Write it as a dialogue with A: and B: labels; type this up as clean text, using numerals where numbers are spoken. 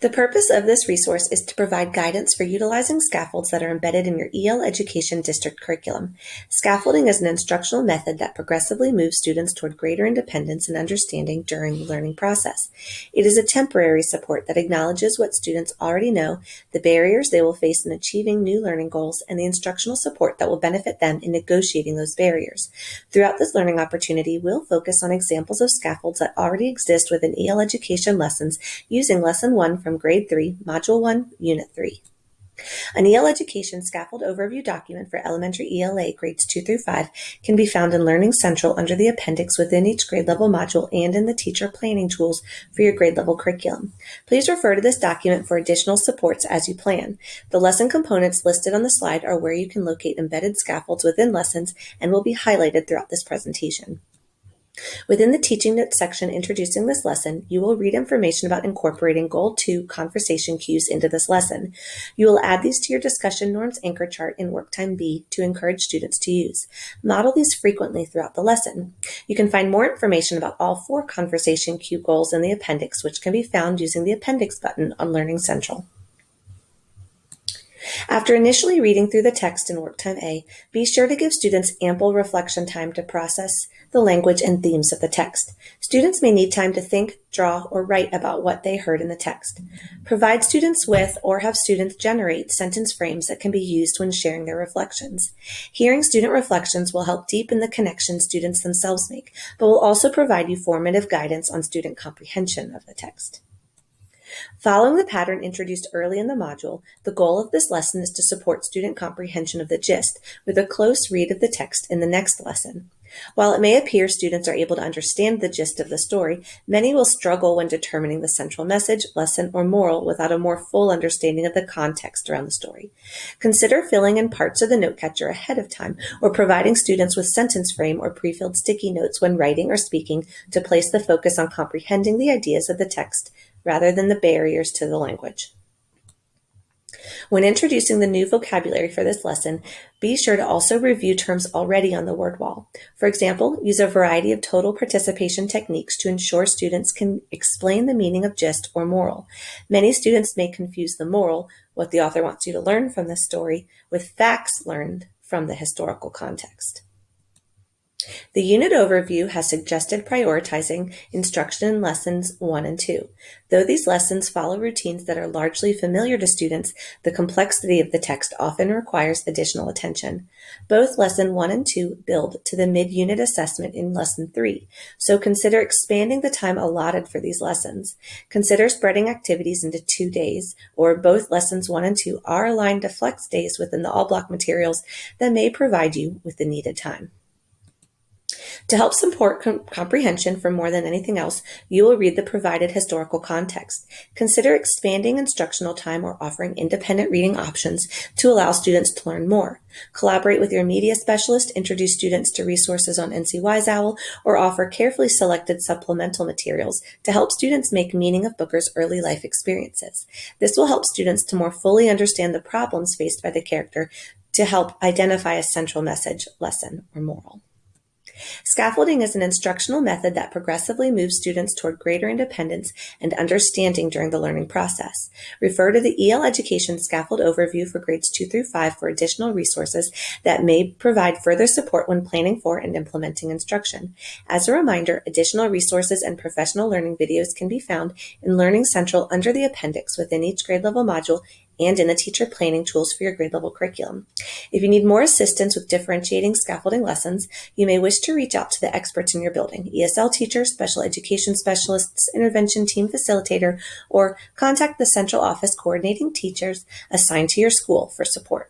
A: The purpose of this resource is to provide guidance for utilizing scaffolds that are embedded in your EL Education District curriculum. Scaffolding is an instructional method that progressively moves students toward greater independence and understanding during the learning process. It is a temporary support that acknowledges what students already know, the barriers they will face in achieving new learning goals, and the instructional support that will benefit them in negotiating those barriers. Throughout this learning opportunity, we'll focus on examples of scaffolds that already exist within EL Education lessons using Lesson 1 from Grade 3, Module 1, Unit 3. An EL Education Scaffold Overview document for elementary ELA grades 2 through 5 can be found in Learning Central under the appendix within each grade level module and in the teacher planning tools for your grade level curriculum. Please refer to this document for additional supports as you plan. The lesson components listed on the slide are where you can locate embedded scaffolds within lessons and will be highlighted throughout this presentation. Within the Teaching Notes section introducing this lesson, you will read information about incorporating Goal 2 conversation cues into this lesson. You will add these to your discussion norms anchor chart in Work Time B to encourage students to use. Model these frequently throughout the lesson. You can find more information about all 4 conversation cue goals in the appendix, which can be found using the appendix button on Learning Central. After initially reading through the text in Work Time A, be sure to give students ample reflection time to process the language and themes of the text. Students may need time to think, draw, or write about what they heard in the text. Provide students with or have students generate sentence frames that can be used when sharing their reflections. Hearing student reflections will help deepen the connection students themselves make, but will also provide you formative guidance on student comprehension of the text. Following the pattern introduced early in the module, the goal of this lesson is to support student comprehension of the gist with a close read of the text in the next lesson. While it may appear students are able to understand the gist of the story, many will struggle when determining the central message, lesson, or moral without a more full understanding of the context around the story. Consider filling in parts of the note catcher ahead of time or providing students with sentence frame or pre-filled sticky notes when writing or speaking to place the focus on comprehending the ideas of the text rather than the barriers to the language. When introducing the new vocabulary for this lesson, be sure to also review terms already on the word wall. For example, use a variety of total participation techniques to ensure students can explain the meaning of gist or moral. Many students may confuse the moral, what the author wants you to learn from this story, with facts learned from the historical context. The unit overview has suggested prioritizing instruction in lessons 1 and 2. Though these lessons follow routines that are largely familiar to students, the complexity of the text often requires additional attention. Both lesson 1 and 2 build to the mid-unit assessment in lesson 3, so consider expanding the time allotted for these lessons. Consider spreading activities into 2 days, or both lessons 1 and 2 are aligned to flex days within the all-block materials that may provide you with the needed time. To help support comprehension for more than anything else, you will read the provided historical context. Consider expanding instructional time or offering independent reading options to allow students to learn more. Collaborate with your media specialist, introduce students to resources on NCY's OWL, or offer carefully selected supplemental materials to help students make meaning of Booker's early life experiences. This will help students to more fully understand the problems faced by the character to help identify a central message, lesson, or moral. Scaffolding is an instructional method that progressively moves students toward greater independence and understanding during the learning process. Refer to the EL Education Scaffold Overview for grades 2 through 5 for additional resources that may provide further support when planning for and implementing instruction. As a reminder, additional resources and professional learning videos can be found in Learning Central under the appendix within each grade level module and in the teacher planning tools for your grade level curriculum. If you need more assistance with differentiating scaffolding lessons, you may wish to reach out to the experts in your building, ESL teachers, special education specialists, intervention team facilitator, or contact the central office coordinating teachers assigned to your school for support.